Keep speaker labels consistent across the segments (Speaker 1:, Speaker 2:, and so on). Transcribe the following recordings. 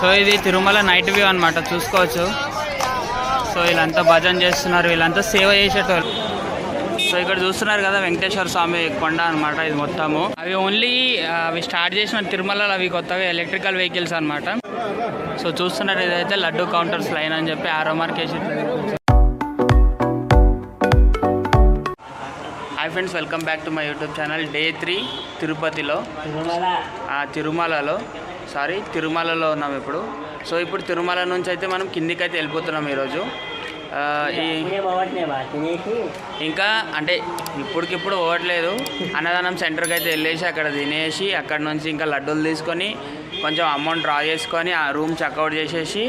Speaker 1: So ఇది Tirumala night view అనమాట, చూసుకోవచ్చు. సో వీళ్ళంతా భజన చేస్తున్నారు, వీళ్ళంతా సేవ చేసేటోళ్ళు. సో ఇక్కడ చూస్తున్నారు కదా వెంకటేశ్వర స్వామి కొండ అనమాట ఇది మొత్తము. అవి ఓన్లీ అవి స్టార్ట్ చేసిన తిరుమలలో అవి కొత్తగా ఎలక్ట్రికల్ వెహికల్స్ అనమాట. సో చూస్తున్నారు ఇదైతే లడ్డు కౌంటర్స్ లైన్ అని చెప్పి ఆరో మార్క్ వేసి. Hi friends, welcome back to my YouTube channel. Day 3 తిరుపతిలో తిరుమలలో ఉన్నాం ఇప్పుడు. సో ఇప్పుడు తిరుమల నుంచి అయితే మనం కిందికి అయితే వెళ్ళిపోతున్నాం ఈరోజు. ఇంకా అంటే ఇప్పటికిప్పుడు పోవట్లేదు, అన్నదానం సెంటర్కి అయితే వెళ్ళేసి అక్కడ తినేసి అక్కడ నుంచి ఇంకా లడ్డూలు తీసుకొని కొంచెం అమౌంట్ డ్రా చేసుకొని ఆ రూమ్ చెక్అవుట్ చేసేసి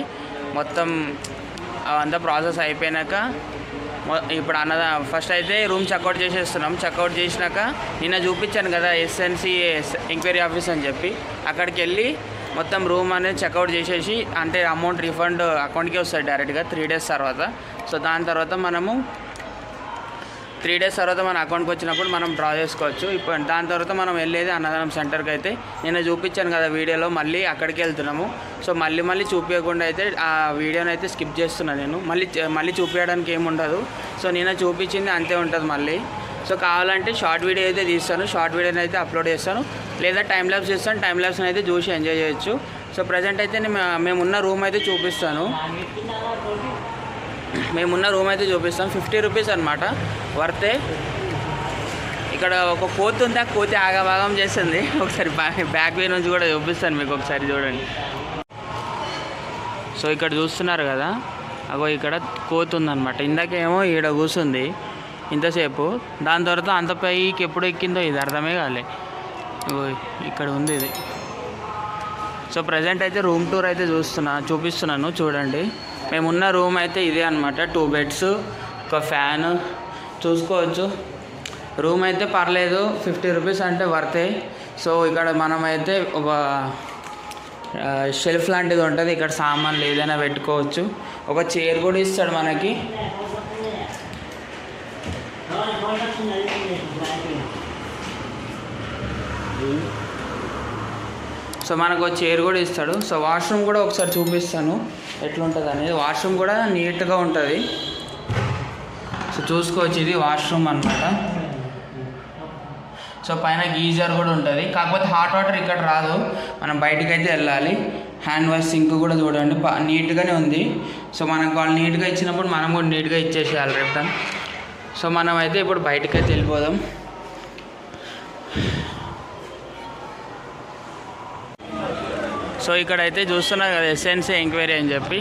Speaker 1: మొత్తం అంతా ప్రాసెస్ అయిపోయినాక ఇప్పుడు ఫస్ట్ అయితే రూమ్ చెక్అవుట్ చేసేస్తున్నాం. చెక్అవుట్ చేసినాక నిన్న చూపించాను కదా ఎస్ఎన్సి ఎంక్వైరీ ఆఫీస్ అని చెప్పి, అక్కడికి వెళ్ళి మొత్తం రూమ్ అనేది చెక్అవుట్ చేసేసి అంటే అమౌంట్ రిఫండ్ అకౌంట్కి వస్తుంది డైరెక్ట్గా 3 days తర్వాత. సో దాని తర్వాత మనము 3 days తర్వాత మన అకౌంట్కి వచ్చినప్పుడు మనం డ్రా చేసుకోవచ్చు. ఇప్పుడు దాని తర్వాత మనం వెళ్ళేది అన్నదానం సెంటర్కి అయితే నిన్న చూపించాను కదా వీడియోలో, మళ్ళీ అక్కడికి వెళ్తున్నాము. సో మళ్ళీ చూపించకుండా అయితే ఆ వీడియోని అయితే స్కిప్ చేస్తున్నాను నేను. మళ్ళీ చూపించడానికి ఏముండదు. సో నిన్న చూపించింది అంతే ఉంటుంది మళ్ళీ. సో కావాలంటే షార్ట్ వీడియో అయితే తీస్తాను, షార్ట్ వీడియోని అయితే అప్లోడ్ చేస్తాను, లేదా టైం ల్యాబ్స్ చేస్తాను. టైం ల్యాబ్స్ని అయితే చూసి ఎంజాయ్ చేయొచ్చు. సో ప్రజెంట్ అయితే మేమున్న రూమ్ అయితే చూపిస్తాను. 50 రూపీస్ అనమాట, వర్తే. ఇక్కడ ఒక కోతి ఉంది, ఆ కోతి ఆగభాగం చేస్తుంది. ఒకసారి బ్యాక్ వే నుంచి కూడా చూపిస్తాను మీకు, ఒకసారి చూడండి. సో ఇక్కడ చూస్తున్నారు కదా, అగో ఇక్కడ కోతి ఉందన్నమాట. ఇందాకేమో ఈడ కూర్చుంది ఇంతసేపు, దాని తర్వాత అంత పైకి ఎప్పుడు ఎక్కిందో ఇది అర్థమే కాలే. ఇక్కడ ఉంది ఇది. సో ప్రజెంట్ అయితే రూమ్ టూర్ అయితే చూపిస్తున్నాను చూడండి. మేమున్న రూమ్ అయితే ఇదే అనమాట. 2 beds, ఒక ఫ్యాన్ చూసుకోవచ్చు. రూమ్ అయితే పర్లేదు, 50 రూపీస్ అంటే వర్తే. సో ఇక్కడ మనమైతే ఒక షెల్ఫ్ లాంటిది ఉంటుంది, ఇక్కడ సామాన్లు ఏదైనా పెట్టుకోవచ్చు. ఒక చైర్ కూడా ఇస్తాడు మనకి. సో మనకు చైర్ కూడా ఇస్తాడు. సో వాష్రూమ్ కూడా ఒకసారి చూపిస్తాను ఎట్లుంటుంది అనేది. వాష్రూమ్ కూడా నీట్గా ఉంటుంది. సో చూసుకోవచ్చు, ఇది వాష్రూమ్ అనమాట. సో పైన గీజర్ కూడా ఉంటుంది, కాకపోతే హాట్ వాటర్ ఇక్కడ రాదు, మనం బయటికి అయితే వెళ్ళాలి. హ్యాండ్ వాష్ సింక్ కూడా చూడండి నీట్గానే ఉంది. సో మనకు వాళ్ళు నీట్గా ఇచ్చినప్పుడు మనం కూడా నీట్గా ఇచ్చేసేయాలి రిటర్న్. సో మనం అయితే ఇప్పుడు బయటికి అయితే వెళ్ళిపోదాం. సో ఇక్కడైతే చూస్తున్నారు కదా ఎస్ఎన్సి ఎంక్వైరీ అని చెప్పి.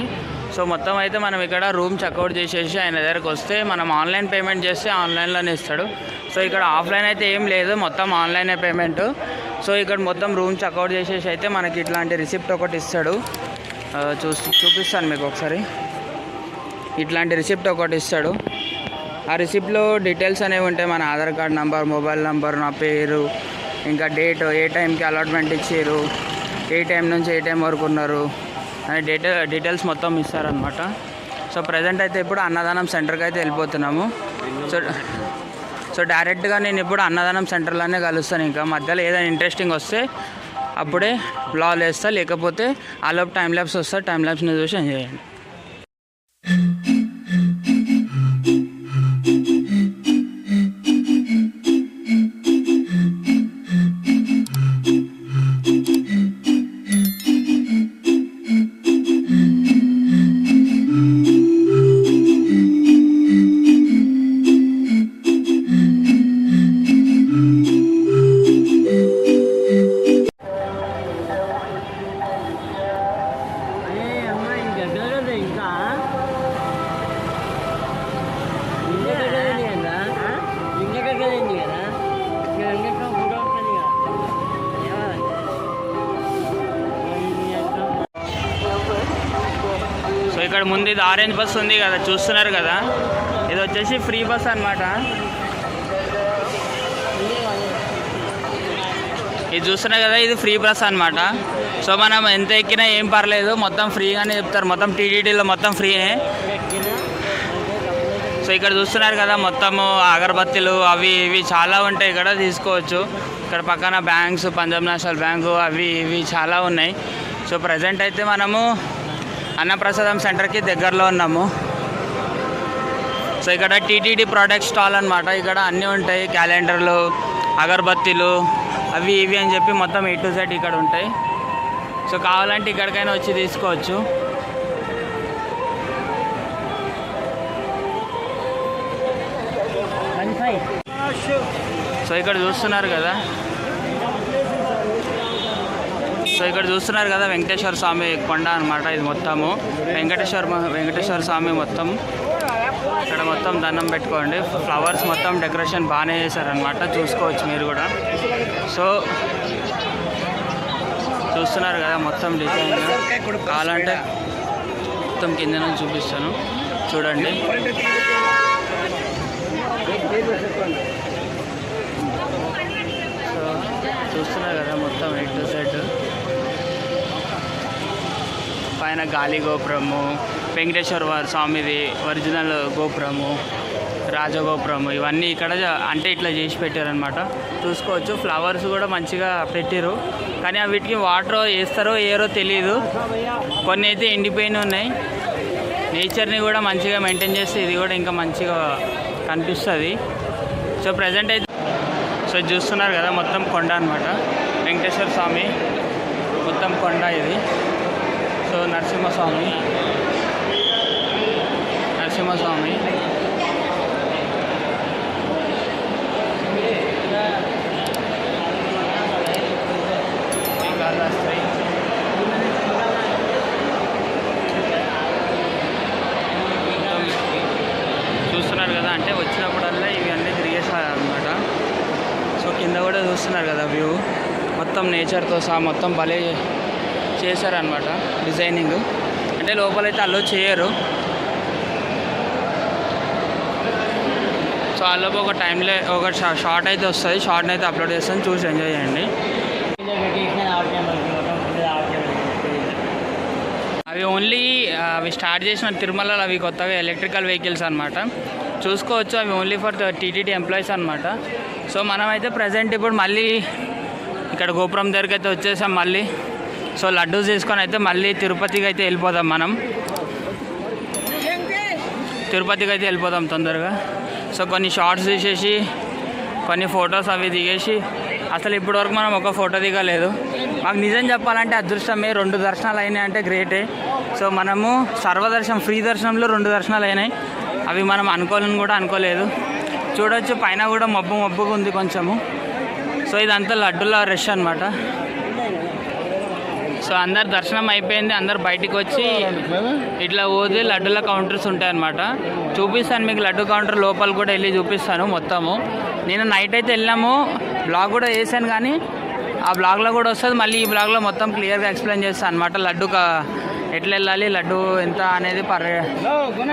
Speaker 1: సో మొత్తం అయితే మనం ఇక్కడ రూమ్ చెక్అవుట్ చేసేసి ఆయన దగ్గరకు వస్తే మనం ఆన్లైన్ పేమెంట్ చేస్తే ఆన్లైన్లోనే ఇస్తాడు. సో ఇక్కడ ఆఫ్లైన్ అయితే ఏం లేదు, మొత్తం ఆన్లైనే పేమెంట్. సో ఇక్కడ మొత్తం రూమ్ చెక్అవుట్ చేసేసి అయితే మనకి ఇట్లాంటి రిసిప్ట్ ఒకటి ఇస్తాడు. చూపిస్తాను మీకు ఒకసారి. ఇట్లాంటి రిసిప్ట్ ఒకటి ఇస్తాడు. ఆ రిసిప్ట్లో డీటెయిల్స్ అనేవి ఉంటాయి, మన Aadhaar card number, mobile number, నా పేరు, ఇంకా డేట్, ఏ టైంకి అలాట్మెంట్ ఇచ్చారు, ఏ టైం నుంచి ఏ టైం వరకు ఉన్నారు అని డీటెయిల్స్ మొత్తం ఇస్తారనమాట. సో ప్రజెంట్ అయితే ఇప్పుడు అన్నదానం సెంటర్కి అయితే వెళ్ళిపోతున్నాము. సో డైరెక్ట్గా నేను ఇప్పుడు అన్నదానం సెంటర్లోనే కలుస్తాను. ఇంకా మధ్యలో ఏదైనా ఇంట్రెస్టింగ్ వస్తే అప్పుడే బ్లాగ్ వేస్తా, లేకపోతే ఆలోపు టైం ల్యాబ్స్ వస్తా. టైం ల్యాబ్స్ని చూసి ఎంజాయ్ చేయండి. ఇక్కడ ముందు ఇది ఆరెంజ్ బస్ ఉంది కదా, చూస్తున్నారు కదా, ఇది వచ్చేసి ఫ్రీ బస్ అనమాట. ఇది చూస్తున్నారు కదా, ఇది ఫ్రీ బస్ అనమాట. సో మనం ఎంత ఎక్కినా ఏం పర్లేదు, మొత్తం ఫ్రీగానే చెప్తారు. మొత్తం టీటీడీలో మొత్తం ఫ్రీనే. సో ఇక్కడ చూస్తున్నారు కదా, మొత్తము అగరబత్తీలు అవి ఇవి చాలా ఉంటాయి, ఇక్కడ తీసుకోవచ్చు. ఇక్కడ పక్కన బ్యాంక్స్, పంజాబ్ నేషనల్ బ్యాంకు అవి ఇవి చాలా ఉన్నాయి. సో ప్రజెంట్ అయితే మనము అన్నప్రసాదం సెంటర్కి దగ్గరలో ఉన్నాము. సో ఇక్కడ టీటీడీ ప్రోడక్ట్ స్టాల్ అనమాట. ఇక్కడ అన్నీ ఉంటాయి, క్యాలెండర్లు, అగరబత్తీలు, అవి ఇవి అని చెప్పి మొత్తం A to Z ఇక్కడ ఉంటాయి. సో కావాలంటే ఇక్కడికైనా వచ్చి తీసుకోవచ్చు. సో ఇక్కడ చూస్తున్నారు కదా వెంకటేశ్వర స్వామి కొండ అనమాట. ఇది మొత్తము వెంకటేశ్వర స్వామి మొత్తం. ఇక్కడ మొత్తం దండం పెట్టుకోండి. ఫ్లవర్స్ మొత్తం డెకరేషన్ బాగానే చేశారనమాట, చూసుకోవచ్చు మీరు కూడా. సో చూస్తున్నారు కదా మొత్తం డిజైన్. కావాలంటే మొత్తం కింద నుంచి చూపిస్తాను, చూడండి. సో చూస్తున్నారు కదా మొత్తం A to Z. పైన గాలి గోపురము, వెంకటేశ్వర స్వామిది ఒరిజినల్ గోపురము, రాజగోపురము, ఇవన్నీ ఇక్కడ అంటే ఇట్లా చేసి పెట్టారనమాట, చూసుకోవచ్చు. ఫ్లవర్స్ కూడా మంచిగా పెట్టారు, కానీ వీటికి వాటర్ వేస్తారో ఏరో తెలియదు. కొన్ని అయితే ఎండిపోయిన ఉన్నాయి. నేచర్ని కూడా మంచిగా మెయింటైన్ చేస్తే ఇది కూడా ఇంకా మంచిగా కనిపిస్తుంది. సో ప్రజెంట్ అయితే సో చూస్తున్నారు కదా మొత్తం కొండ అనమాట. వెంకటేశ్వర స్వామి మొత్తం కొండ ఇది. సో నరసింహస్వామి చూస్తున్నారు కదా. అంటే వచ్చినప్పుడల్లా ఇవి అన్నీ తిరిగేస్తారు అనమాట. సో కింద కూడా చూస్తున్నారు కదా వ్యూ మొత్తం నేచర్తో సహా మొత్తం భలే చేశారనమాట డిజైనింగ్. అంటే లోపలైతే అలో చేయరు. సో అల్లోపు ఒక టైంలో ఒక షార్ట్ అయితే వస్తుంది, షార్ట్ని అయితే అప్లోడ్ చేస్తాను, చూసి ఎంజాయ్ చేయండి. అవి ఓన్లీ అవి స్టార్ట్ చేసిన తిరుమలలో అవి కొత్తగా ఎలక్ట్రికల్ వెహికల్స్ అనమాట, చూసుకోవచ్చు. అవి ఓన్లీ ఫర్ టీటీడీ ఎంప్లాయీస్ అనమాట. సో మనమైతే ప్రజెంట్ ఇప్పుడు మళ్ళీ ఇక్కడ గోపురం దగ్గరికి అయితే వచ్చేసాం మళ్ళీ. సో లడ్డూ తీసుకొని అయితే మళ్ళీ తిరుపతికి అయితే వెళ్ళిపోదాం. మనం తిరుపతికి అయితే వెళ్ళిపోదాం తొందరగా. సో కొన్ని షార్ట్స్ తీసేసి కొన్ని ఫొటోస్ అవి దిగేసి, అసలు ఇప్పటివరకు మనం ఒక ఫోటో దిగలేదు. మాకు నిజం చెప్పాలంటే అదృష్టమే, 2 దర్శనాలు అయినాయి అంటే గ్రేటే. సో మనము సర్వదర్శనం ఫ్రీ దర్శనంలో 2 దర్శనాలు అయినాయి. అవి మనం అనుకోవాలని కూడా అనుకోలేదు. చూడొచ్చు పైన కూడా మబ్బుగా ఉంది కొంచెము. సో ఇదంతా లడ్డూల రష్ అనమాట. సో అందరు దర్శనం అయిపోయింది, అందరు బయటికి వచ్చి ఇట్లా పోతే లడ్డూల కౌంటర్స్ ఉంటాయన్నమాట. చూపిస్తాను మీకు, లడ్డు కౌంటర్ లోపల కూడా వెళ్ళి చూపిస్తాను మొత్తము. నేను నైట్ అయితే వెళ్ళాము, బ్లాగ్ కూడా చేశాను, కానీ ఆ బ్లాగ్లో కూడా వస్తుంది. మళ్ళీ ఈ బ్లాగ్లో మొత్తం క్లియర్గా ఎక్స్ప్లెయిన్ చేస్తాను అనమాట. లడ్డు ఎట్లా వెళ్ళాలి, లడ్డు ఎంత అనేది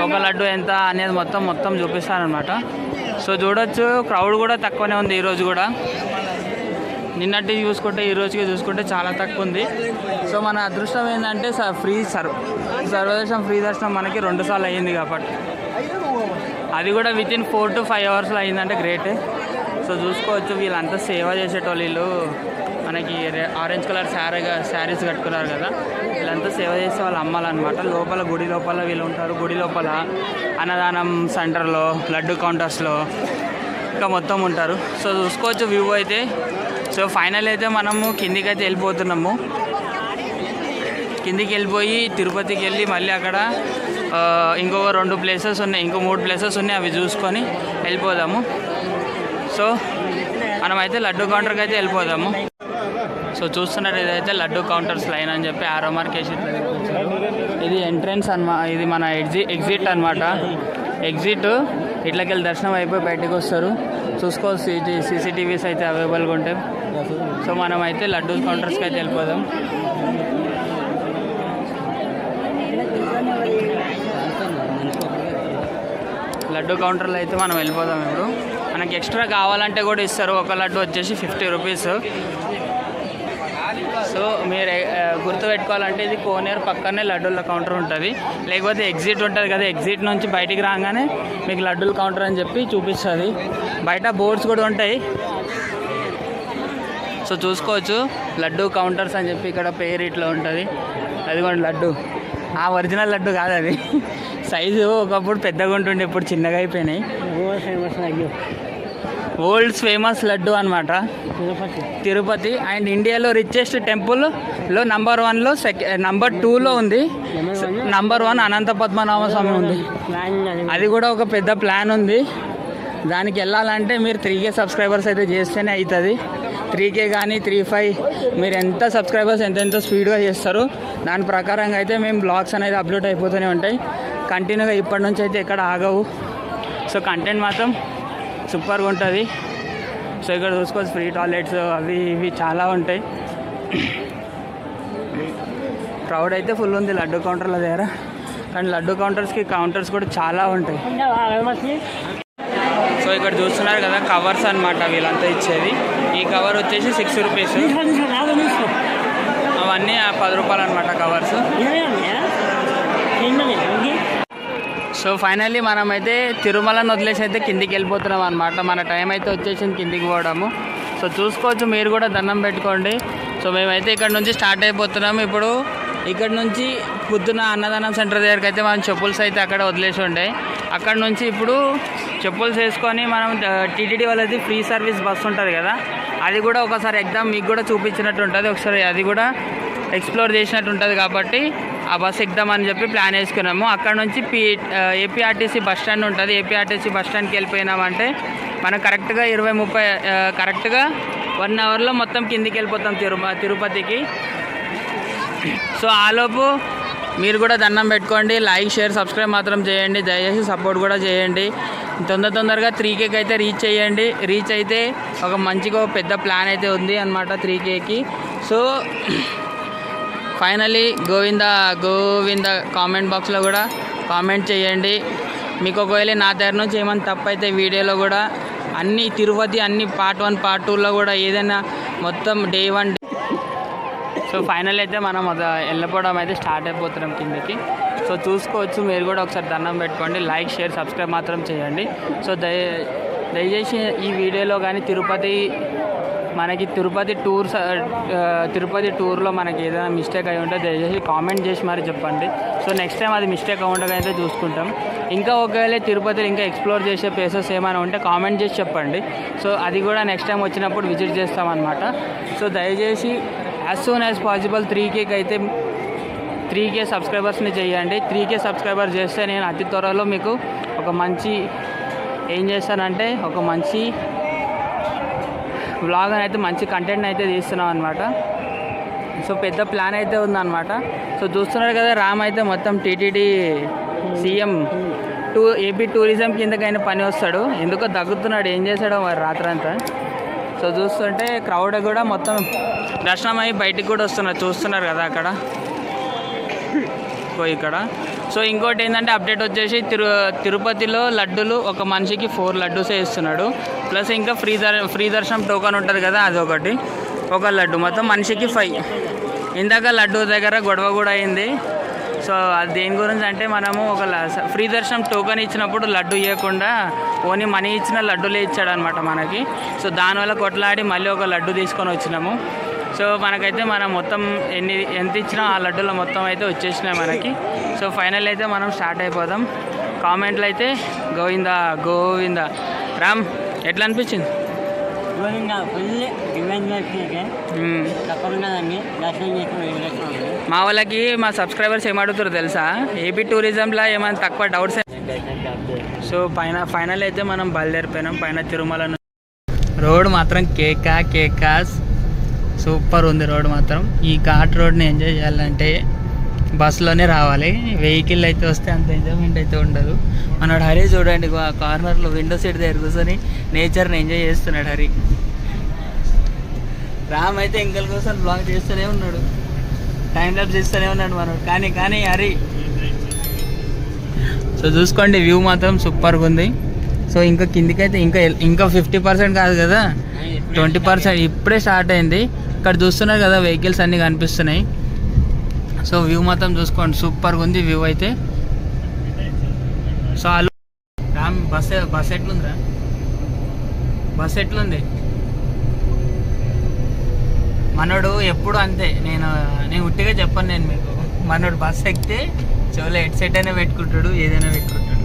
Speaker 1: ఒక లడ్డు ఎంత అనేది మొత్తం చూపిస్తాను అనమాట. సో చూడొచ్చు క్రౌడ్ కూడా తక్కువనే ఉంది ఈరోజు కూడా. నిన్నటి చూసుకుంటే ఈ రోజుకి చూసుకుంటే చాలా తక్కువ ఉంది. సో మన అదృష్టం ఏంటంటే సర్వదర్శనం ఫ్రీ దర్శనం మనకి 2 సార్లు అయ్యింది కాబట్టి, అది కూడా వితిన్ 4 to 5 అవర్స్లో అయ్యిందంటే గ్రేటే. సో చూసుకోవచ్చు వీళ్ళంతా సేవ చేసేటోళ్ళు. వీళ్ళు మనకి ఆరెంజ్ కలర్ శారీస్ కట్టుకున్నారు కదా, వీళ్ళంతా సేవ చేసే వాళ్ళు అమ్మాలన్నమాట. లోపల గుడి లోపల వీళ్ళు ఉంటారు. గుడి లోపల అన్నదానం సెంటర్లో, లడ్డు కౌంటర్స్లో ఇంకా మొత్తం ఉంటారు. సో చూసుకోవచ్చు వ్యూ అయితే. సో ఫైనల్ అయితే మనము కిందికి అయితే వెళ్ళిపోతున్నాము. కిందికి వెళ్ళిపోయి తిరుపతికి వెళ్ళి మళ్ళీ అక్కడ ఇంకొక 2 ప్లేసెస్ ఉన్నాయి, ఇంకో 3 ప్లేసెస్ ఉన్నాయి, అవి చూసుకొని వెళ్ళిపోదాము. సో మనమైతే లడ్డు కౌంటర్కి అయితే వెళ్ళిపోదాము. సో చూస్తున్నారు ఇదైతే లడ్డు కౌంటర్స్ లైన్ అని చెప్పి ఆరో మార్క్ వేసి ఇది ఎంట్రన్స్ ఇది మన ఎగ్జిట్ అనమాట. ఎగ్జిట్ ఇట్లకి వెళ్ళి దర్శనం అయిపోయి బయటకు వస్తారు. చూసుకోవచ్చు CCTVs అయితే అవైలబుల్గా ఉంటాయి. సో మనం అయితే లడ్డు కౌంటర్స్కి అయితే వెళ్ళిపోదాం. లడ్డు కౌంటర్లో అయితే మనం వెళ్ళిపోదాం. ఇప్పుడు మనకి ఎక్స్ట్రా కావాలంటే కూడా ఇస్తారు. ఒక లడ్డు వచ్చేసి 50 రూపీస్. సో మీరు గుర్తుపెట్టుకోవాలంటే ఇది కోనేరు పక్కనే లడ్డూల కౌంటర్ ఉంటుంది. లేకపోతే ఎగ్జిట్ ఉంటుంది కదా, ఎగ్జిట్ నుంచి బయటికి రాగానే మీకు లడ్డూల కౌంటర్ అని చెప్పి చూపిస్తుంది. బయట బోర్డ్స్ కూడా ఉంటాయి. సో చూసుకోవచ్చు లడ్డు కౌంటర్స్ అని చెప్పి ఇక్కడ పేరు ఇట్లా ఉంటుంది. అదిగోండి లడ్డు, ఆ ఒరిజినల్ లడ్డు కాదు అది, సైజు ఒకప్పుడు పెద్దగా ఉంటుండే, ఇప్పుడు చిన్నగా అయిపోయినాయి. వరల్డ్స్ ఫేమస్ లడ్డు అనమాట తిరుపతి. అండ్ ఇండియాలో రిచెస్ట్ టెంపుల్లో నంబర్ 1లో నంబర్ 2లో ఉంది. నంబర్ 1 అనంత పద్మనాభ స్వామి ఉంది. అది కూడా ఒక పెద్ద ప్లాన్ ఉంది. దానికి వెళ్ళాలంటే మీరు 3K సబ్స్క్రైబర్స్ అయితే చేస్తేనే అవుతుంది. 3K కానీ 3.5 మీరు ఎంత సబ్స్క్రైబర్స్ ఎంత స్పీడ్గా చేస్తారు దాని ప్రకారంగా అయితే మేము బ్లాగ్స్ అనేది అప్లోడ్ అయిపోతూనే ఉంటాయి కంటిన్యూగా. ఇప్పటి నుంచి అయితే ఎక్కడ ఆగవు. సో కంటెంట్ మాత్రం సూపర్గా ఉంటుంది. సో ఇక్కడ చూసుకోవచ్చు ఫ్రీ టాయిలెట్స్ అవి ఇవి చాలా ఉంటాయి. క్రౌడ్ అయితే ఫుల్ ఉంది లడ్డు కౌంటర్ల దగ్గర. కానీ లడ్డు కౌంటర్స్ కూడా చాలా ఉంటాయి. సో ఇక్కడ చూస్తున్నారు కదా కవర్స్ అనమాట వీళ్ళంతా ఇచ్చేది. ఈ కవర్ వచ్చేసి 6 రూపీస్, అవన్నీ 10 రూపాయలు అనమాట కవర్స్. సో ఫైనల్లీ మనమైతే తిరుమలను వదిలేసి అయితే కిందికి వెళ్ళిపోతున్నాం అనమాట. మన టైం అయితే వచ్చేసింది కిందికి పోవడము. సో చూసుకోవచ్చు, మీరు కూడా దండం పెట్టుకోండి. సో మేమైతే ఇక్కడ నుంచి స్టార్ట్ అయిపోతున్నాము. ఇప్పుడు ఇక్కడ నుంచి పొద్దున అన్నదానం సెంటర్ దగ్గరికి అయితే మనం చెప్పుల్స్ అయితే అక్కడ వదిలేసి ఉండే. అక్కడ నుంచి ఇప్పుడు చెప్పుల్స్ వేసుకొని మనం టీటీడీ వాళ్ళది ఫ్రీ సర్వీస్ బస్సు ఉంటుంది కదా, అది కూడా ఒకసారి ఎగ్జామ్ మీకు కూడా చూపించినట్టు ఉంటుంది, ఒకసారి అది కూడా ఎక్స్ప్లోర్ చేసినట్టు ఉంటుంది. కాబట్టి ఆ బస్ ఎక్కుదామని చెప్పి ప్లాన్ వేసుకున్నాము. అక్కడ నుంచి ఏపీఆర్టీసీ బస్ స్టాండ్ ఉంటుంది. ఏపీఆర్టీసీ బస్ స్టాండ్కి వెళ్ళిపోయినామంటే మనం కరెక్ట్గా 20-30 కరెక్ట్గా 1 అవర్లో మొత్తం కిందికి వెళ్ళిపోతాం తిరుపతికి. సో ఆలోపు మీరు కూడా దండం పెట్టుకోండి, లైక్ షేర్ సబ్స్క్రైబ్ మాత్రం చేయండి, దయచేసి సపోర్ట్ కూడా చేయండి. తొందరగా 3Kకి అయితే రీచ్ చేయండి. రీచ్ అయితే ఒక మంచిగా పెద్ద ప్లాన్ అయితే ఉంది అనమాట 3Kకి. సో ఫైనలీ గోవింద కామెంట్ బాక్స్లో కూడా కామెంట్ చేయండి. మీకు ఒకవేళ నా దగ్గర నుంచి ఏమైనా తప్పు అయితే వీడియోలో కూడా అన్ని తిరుపతి అన్ని పార్ట్ 1 పార్ట్ 2లో కూడా ఏదైనా మొత్తం డే 1. సో ఫైనల్ అయితే మనం వెళ్ళిపోవడం అయితే స్టార్ట్ అయిపోతున్నాం కిందకి. సో చూసుకోవచ్చు, మీరు కూడా ఒకసారి దండం పెట్టుకోండి, లైక్ షేర్ సబ్స్క్రైబ్ మాత్రం చేయండి. సో దయచేసి ఈ వీడియోలో కానీ తిరుపతి టూర్లో మనకి ఏదైనా మిస్టేక్ అయి ఉంటే దయచేసి కామెంట్ చేసి మరి చెప్పండి. సో నెక్స్ట్ టైం అది మిస్టేక్ అవ్వకుండా అయితే చూసుకుంటాం. ఇంకా ఒకవేళ తిరుపతిలో ఇంకా ఎక్స్ప్లోర్ చేసే ప్లేసెస్ ఏమైనా ఉంటే కామెంట్ చేసి చెప్పండి. సో అది కూడా నెక్స్ట్ టైం వచ్చినప్పుడు విజిట్ చేస్తామన్నమాట. సో దయచేసి యాజ్ సూన్ యాజ్ పాసిబుల్ 3Kకి అయితే 3K సబ్స్క్రైబర్స్ని చేయండి. 3K సబ్స్క్రైబర్ చేస్తే నేను అతి త్వరలో మీకు ఒక మంచి వ్లాగ్ అయితే మంచి కంటెంట్ అయితే తీస్తున్నాం అనమాట. సో పెద్ద ప్లాన్ అయితే ఉందన్నమాట. సో చూస్తున్నారు కదా, రామ్ అయితే మొత్తం టీటీడీ సీఎం ఏపీ టూరిజం కిందకైనా పని వస్తాడు. ఎందుకో దగ్గుతున్నాడు, ఏం చేశాడో మరి రాత్రంతా. సో చూస్తుంటే క్రౌడ్ కూడా మొత్తం దర్శనం అయ్యి బయటికి కూడా వస్తున్నారు, చూస్తున్నారు కదా అక్కడ ఇక్కడ. సో ఇంకోటి ఏంటంటే అప్డేట్ వచ్చేసి తిరుపతిలో లడ్డూలు ఒక మనిషికి 4 లడ్డూసే ఇస్తున్నాడు. ప్లస్ ఇంకా ఫ్రీ దర్శనం టోకన్ ఉంటుంది కదా, అదొకటి ఒక లడ్డు, మొత్తం మనిషికి 5. ఇందాక లడ్డూ దగ్గర గొడవ కూడా అయింది. సో అది దేని గురించి అంటే మనము ఒక ఫ్రీ దర్శనం టోకన్ ఇచ్చినప్పుడు లడ్డు ఇవ్వకుండా ఓన్లీ మనీ ఇచ్చిన లడ్డూలే ఇచ్చాడు అనమాట మనకి. సో దానివల్ల కొట్లాడి మళ్ళీ ఒక లడ్డు తీసుకొని వచ్చినాము. సో మనకైతే మనం మొత్తం ఎంత ఇచ్చినా ఆ లడ్డూలో మొత్తం అయితే వచ్చేసినాయి మనకి. సో ఫైనల్ అయితే మనం స్టార్ట్ అయిపోదాం. కామెంట్లు అయితే గోవింద. రామ్ ఎట్లా అనిపించింది? మా వాళ్ళకి మా సబ్స్క్రైబర్స్ ఏమడుగుతారో తెలుసా, ఏపీ టూరిజంలో ఏమైనా తక్కువ డౌట్స్. సో ఫైనల్ అయితే మనం బయలుదేరిపోయినాం పైన తిరుమల. రోడ్ మాత్రం కేకాస్ సూపర్ ఉంది రోడ్ మాత్రం. ఈ ఘాట్ రోడ్ని ఎంజాయ్ చేయాలంటే బస్సులోనే రావాలి, వెహికల్ అయితే వస్తే అంత ఎంజాయ్మెంట్ అయితే ఉండదు. మనోడు హరి చూడండి, కార్నర్లో విండో సీట్ దగ్గర కూర్చొని నేచర్ని ఎంజాయ్ చేస్తున్నాడు హరి. రామ్ అయితే ఇంకల కోసం బ్లాగ్ చేస్తూనే ఉన్నాడు, టైం ల్యాప్స్ చేస్తూనే ఉన్నాడు మనోడు. కానీ హరి సో చూసుకోండి, వ్యూ మాత్రం సూపర్గా ఉంది. సో ఇంకా కిందికైతే ఇంకా 50% కాదు కదా, 20% ఇప్పుడే స్టార్ట్ అయింది. ఇక్కడ చూస్తున్నారు కదా వెహికల్స్ అన్నీ కనిపిస్తున్నాయి. సో వ్యూ మాత్రం చూసుకోండి, సూపర్గా ఉంది వ్యూ అయితే. సో రామ్ బస్ ఎట్లుందిరా? బస్ ఎట్లుంది?
Speaker 2: మనోడు ఎప్పుడు అంతే. నేను ఉట్టిగా చెప్పాను నేను మీకు. మనోడు బస్ ఎక్కితే చెవులో హెడ్సెట్ అయినా పెట్టుకుంటాడు, ఏదైనా పెట్టుకుంటాడు.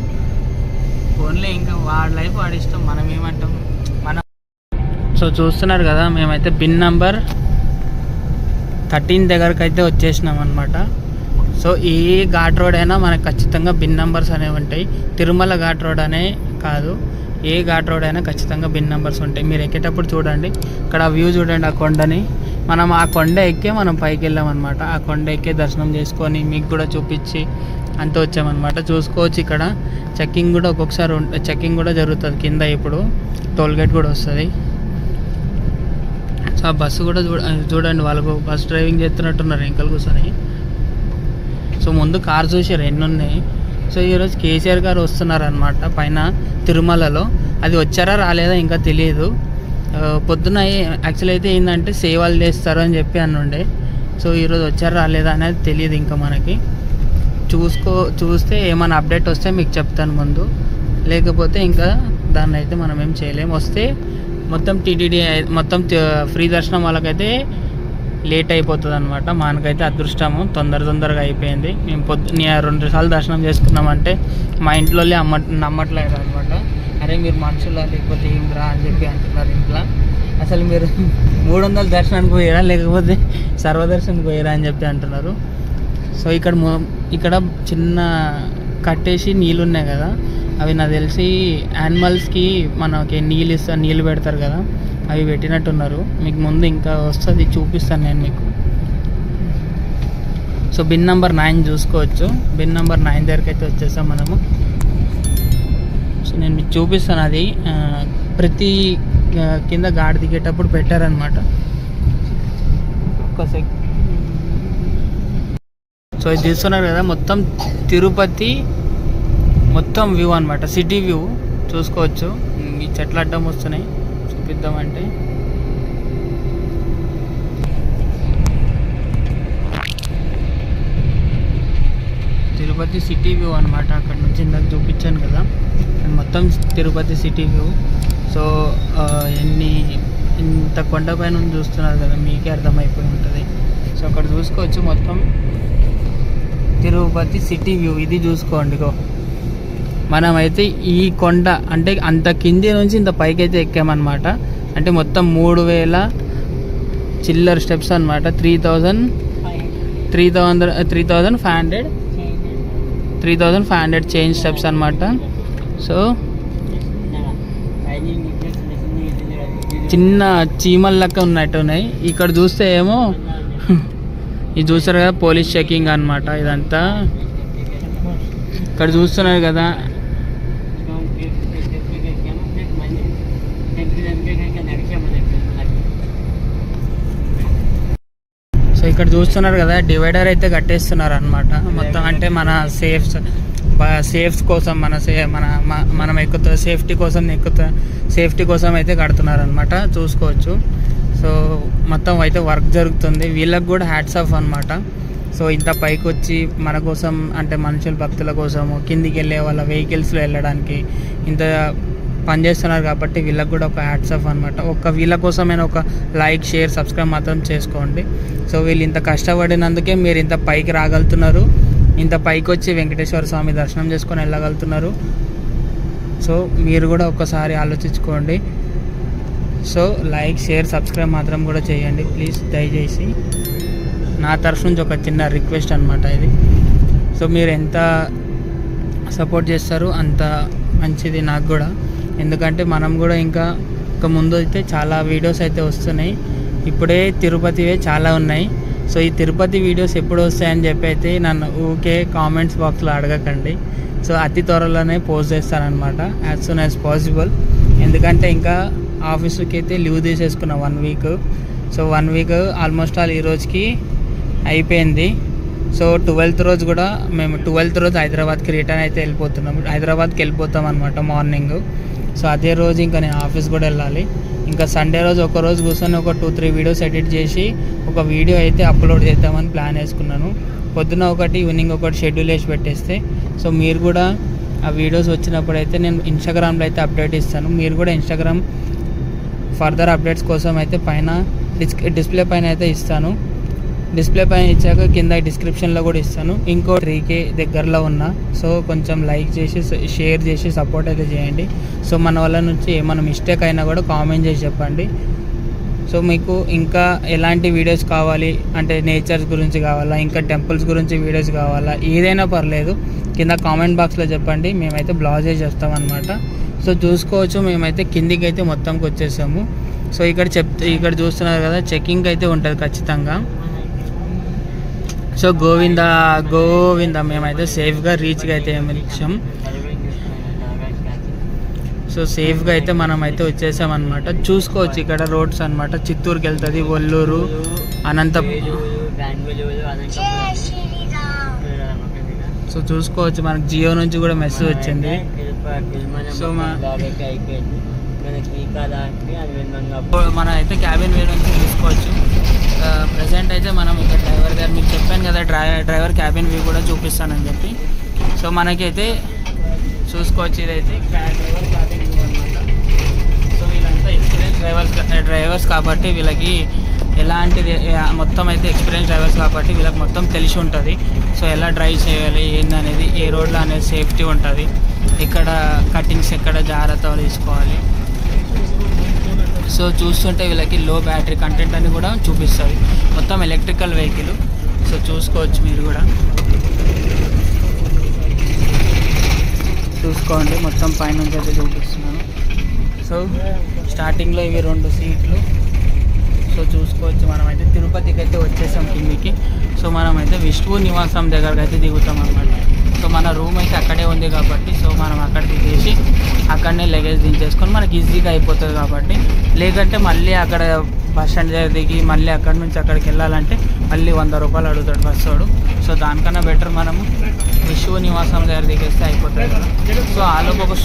Speaker 2: ఓన్లీ ఇంకా వాడి లైఫ్ వాడి ఇష్టం, మనం ఏమంటాం. మనం సో చూస్తున్నారు కదా, మేమైతే బిన్ నంబర్ 13 దగ్గరకు అయితే వచ్చేసినాం అనమాట. సో ఏ ఘాట్ రోడ్ అయినా మనకు ఖచ్చితంగా బిన్ నంబర్స్ అనేవి ఉంటాయి. తిరుమల ఘాట్ రోడ్ అనే కాదు, ఏ ఘాట్ రోడ్ అయినా ఖచ్చితంగా బిన్ నంబర్స్ ఉంటాయి. మీరు ఎక్కేటప్పుడు చూడండి, ఇక్కడ వ్యూ చూడండి, ఆ కొండని. మనం ఆ కొండ ఎక్కే మనం పైకి వెళ్ళామన్నమాట. ఆ కొండ ఎక్కే దర్శనం చేసుకొని మీకు కూడా చూపించి అంతా వచ్చామన్నమాట. చూసుకోవచ్చు ఇక్కడ చెక్కింగ్ కూడా ఒక్కొక్కసారి చెక్కింగ్ కూడా జరుగుతుంది కింద. ఇప్పుడు టోల్గేట్ కూడా వస్తుంది. సో ఆ బస్సు కూడా చూడండి, వాళ్ళకు బస్ డ్రైవింగ్ చేస్తున్నట్టున్నారు వెంకలు కూర్చొని. సో ముందు కార్ చూసారు ఎన్ని ఉన్నాయి. సో ఈరోజు కేసీఆర్ గారు వస్తున్నారనమాట పైన తిరుమలలో. అది వచ్చారా రాలేదా ఇంకా తెలియదు. పొద్దున యాక్చువల్ అయితే ఏంటంటే సేవలు చేస్తారు అని చెప్పి అనుండే. సో ఈరోజు వచ్చారా రాలేదా అనేది తెలియదు ఇంకా మనకి. చూస్తే ఏమైనా అప్డేట్ వస్తే మీకు చెప్తాను ముందు, లేకపోతే ఇంకా దాన్ని అయితే మనం ఏం చేయలేము. వస్తే మొత్తం టీటీడీ మొత్తం ఫ్రీ దర్శనం వాళ్ళకైతే లేట్ అయిపోతుంది అనమాట. మనకైతే అదృష్టము తొందరగా అయిపోయింది. మేము 2 సార్లు దర్శనం చేసుకున్నామంటే మా ఇంట్లో నమ్మట్లేదు అనమాట. అరే మీరు మనుషులా లేకపోతే ఏం రా అని చెప్పి అంటున్నారు ఇంట్లో. అసలు మీరు 300 దర్శనానికి పోయారా లేకపోతే సర్వదర్శనానికి పోయారా అని చెప్పి అంటున్నారు. సో ఇక్కడ చిన్న కట్టేసి నీళ్ళు ఉన్నాయి కదా, అవి నాకు తెలిసి యానిమల్స్కి మనకి నీళ్ళు పెడతారు కదా, అవి పెట్టినట్టున్నారు. మీకు ముందు ఇంకా వస్తుంది, చూపిస్తాను నేను మీకు. సో బిన్ నంబర్ 9 చూసుకోవచ్చు. బిన్ నంబర్ 9 దగ్గరికి అయితే వచ్చేసాం మనము. సో నేను మీకు చూపిస్తాను. అది ప్రతి కింద గాడి దిగేటప్పుడు పెట్టారనమాట. సో ఇది చూస్తున్నారు కదా, మొత్తం తిరుపతి మొత్తం వ్యూ అనమాట, సిటీ వ్యూ చూసుకోవచ్చు. ఈ చెట్లు అడ్డం వస్తున్నాయి, చూపిద్దామంటే. తిరుపతి సిటీ వ్యూ అనమాట. అక్కడ నుంచి ఇందాక చూపించాను కదా, మొత్తం తిరుపతి సిటీ వ్యూ. సో ఇంత కొండపైన చూస్తున్నారు కదా, మీకే అర్థమైపోయి ఉంటుంది. సో అక్కడ చూసుకోవచ్చు మొత్తం తిరుపతి సిటీ వ్యూ. ఇది చూసుకోండి. మనమైతే ఈ కొండ అంటే అంత కింది నుంచి ఇంత పైకి అయితే ఎక్కామన్నమాట. అంటే మొత్తం 3000 చిల్లర్ స్టెప్స్ అనమాట. 3500 చేంజ్ స్టెప్స్ అనమాట. సో చిన్న చీమల లెక్క ఉన్నట్టు ఉన్నాయి. ఇక్కడ చూస్తే ఏమో ఇది చూస్తారు కదా, పోలీస్ చెకింగ్ అనమాట ఇదంతా. ఇక్కడ చూస్తున్నారు కదా, సో ఇక్కడ చూస్తున్నారు కదా, డివైడర్ అయితే కట్టేస్తున్నారు అనమాట మొత్తం. అంటే మన సేఫ్స్ కోసం మనం ఎక్కుతా సేఫ్టీ కోసం అయితే కడుతున్నారు అనమాట. చూసుకోవచ్చు. సో మొత్తం అయితే వర్క్ జరుగుతుంది. వీళ్ళకి కూడా హ్యాట్స్ ఆఫ్ అనమాట. సో ఇంత పైకి వచ్చి మన కోసం, అంటే మనుషుల భక్తుల కోసము, కిందికి వెళ్ళే వాళ్ళ వెహికల్స్లో వెళ్ళడానికి ఇంత పనిచేస్తున్నారు కాబట్టి వీళ్ళకి కూడా ఒక హ్యాట్స్ ఆఫ్ అనమాట. వీళ్ళ కోసమైనా ఒక లైక్, షేర్, సబ్స్క్రైబ్ మాత్రం చేసుకోండి. సో వీళ్ళు ఇంత కష్టపడినందుకే మీరు ఇంత పైకి రాగలుగుతున్నారు. ఇంత పైకి వచ్చి వెంకటేశ్వర స్వామి దర్శనం చేసుకొని వెళ్ళగలుగుతున్నారు. సో మీరు కూడా ఒక్కసారి ఆలోచించుకోండి. సో లైక్, షేర్, సబ్స్క్రైబ్ మాత్రం కూడా చేయండి ప్లీజ్, దయచేసి. నా తరఫు నుంచి ఒక చిన్న రిక్వెస్ట్ అనమాట ఇది. సో మీరు ఎంత సపోర్ట్ చేస్తారు అంత మంచిది నాకు కూడా. ఎందుకంటే మనం కూడా ఇంకా ముందు అయితే చాలా వీడియోస్ అయితే వస్తున్నాయి. ఇప్పుడే తిరుపతివే చాలా ఉన్నాయి. సో ఈ తిరుపతి వీడియోస్ ఎప్పుడు వస్తాయని చెప్పి అయితే నన్ను ఊకే కామెంట్స్ బాక్స్లో అడగకండి. సో అతి త్వరలోనే పోస్ట్ చేస్తానన్నమాట, యాజ్ సూన్ యాజ్ పాసిబుల్. ఎందుకంటే ఇంకా ఆఫీస్కి అయితే లీవ్ తీసేసుకున్నా 1 వీక్. సో 1 వీక్ ఆల్మోస్ట్ ఈ రోజుకి అయిపోయింది. సో 12th రోజు కూడా మేము 12th రోజు హైదరాబాద్కి రిటర్న్ అయితే హైదరాబాద్కి వెళ్ళిపోతాం అనమాట మార్నింగ్. సో అదే రోజు ఇంకా నేను ఆఫీస్ కూడా వెళ్ళాలి. ఇంకా సండే రోజు ఒకరోజు కూర్చొని ఒక 2-3 వీడియోస్ ఎడిట్ చేసి ఒక వీడియో అయితే అప్లోడ్ చేద్దామని ప్లాన్ వేసుకున్నాను. పొద్దున ఒకటి, ఈవినింగ్ ఒకటి షెడ్యూల్ వేసి పెట్టేస్తే సో మీరు కూడా ఆ వీడియోస్ వచ్చినప్పుడు అయితే నేను ఇన్స్టాగ్రామ్లో అయితే అప్డేట్ ఇస్తాను. మీరు కూడా ఇన్స్టాగ్రామ్ ఫర్దర్ అప్డేట్స్ కోసం అయితే పైన డిస్ప్లే పైన అయితే ఇస్తాను. డిస్ప్లే పైన ఇచ్చాక కింద డిస్క్రిప్షన్లో కూడా ఇస్తాను. ఇంకో 3K దగ్గరలో ఉన్నా, సో కొంచెం లైక్ చేసి షేర్ చేసి సపోర్ట్ అయితే చేయండి. సో మన వాళ్ళ నుంచి ఏమైనా మిస్టేక్ అయినా కూడా కామెంట్ చేసి చెప్పండి. సో మీకు ఇంకా ఎలాంటి వీడియోస్ కావాలి అంటే నేచర్స్ గురించి కావాలా, ఇంకా టెంపుల్స్ గురించి వీడియోస్ కావాలా, ఏదైనా పర్లేదు కింద కామెంట్ బాక్స్లో చెప్పండి. మేమైతే బ్లాగ్ చేసి చెప్తామన్నమాట. సో చూసుకోవచ్చు, మేమైతే కిందికి అయితే మొత్తంకి వచ్చేసాము. సో ఇక్కడ చూస్తున్నారు కదా, చెకింగ్ అయితే ఉంటుంది ఖచ్చితంగా. సో గోవింద మేమైతే సేఫ్గా రీచ్గా అయితే వచ్చాం. సో సేఫ్గా అయితే మనం అయితే వచ్చేసామన్నమాట. చూసుకోవచ్చు ఇక్కడ రోడ్స్ అనమాట. చిత్తూరుకి వెళ్తుంది, ఒల్లూరు, సో చూసుకోవచ్చు మనకు జియో నుంచి కూడా మెసేజ్ వచ్చింది. సో మనం అయితే క్యాబిన్ వే నుంచి చూసుకోవచ్చు. ప్రజెంట్ అయితే మనం ఇక్కడ డ్రైవర్ గారు, మీకు చెప్పాను కదా డ్రైవర్ క్యాబిన్ వ్యూ కూడా చూపిస్తానని చెప్పి. సో మనకైతే చూసుకోవచ్చు, ఇదైతే డ్రైవర్ క్యాబిన్ వ్యూ అనమాట. సో వీళ్ళంతా ఎక్స్పీరియన్స్ డ్రైవర్స్ కాబట్టి వీళ్ళకి ఎలాంటిది మొత్తం అయితే ఎక్స్పీరియన్స్ డ్రైవర్స్ కాబట్టి వీళ్ళకి మొత్తం తెలిసి ఉంటుంది. సో ఎలా డ్రైవ్ చేయాలి ఏందనేది, ఏ రోడ్లో అనేది సేఫ్టీ ఉంటుంది, ఇక్కడ కటింగ్స్ ఎక్కడ జాగ్రత్తలు తీసుకోవాలి. సో చూస్తుంటే వీళ్ళకి లో బ్యాటరీ కంటెంట్ అని కూడా చూపిస్తుంది. మొత్తం ఎలక్ట్రికల్ వెహికల్. సో చూసుకోవచ్చు మీరు కూడా, చూసుకోండి మొత్తం పైనుంచి అయితే చూపిస్తున్నాను. సో స్టార్టింగ్లో ఇవి 2 సీట్లు. సో చూసుకోవచ్చు మనమైతే తిరుపతికి అయితే వచ్చేసాం కిందికి. సో మనమైతే విష్ణు నివాసం దగ్గరకు అయితే దిగుతాం అన్నమాట. సో మన రూమ్ అయితే అక్కడే ఉంది కాబట్టి సో మనం అక్కడ దిగేసి అక్కడనే లగేజ్ దించేసుకొని మనకి ఈజీగా అయిపోతుంది కాబట్టి. లేదంటే మళ్ళీ అక్కడ బస్ స్టాండ్ దగ్గర దిగి మళ్ళీ అక్కడ నుంచి అక్కడికి వెళ్ళాలంటే మళ్ళీ 100 రూపాయలు అడుగుతాడు బస్ వాడు. సో దానికన్నా బెటర్ మనము విష్ణు నివాసం దగ్గర దిగేస్తే అయిపోతుంది కదా. సో ఆలోపు ఒక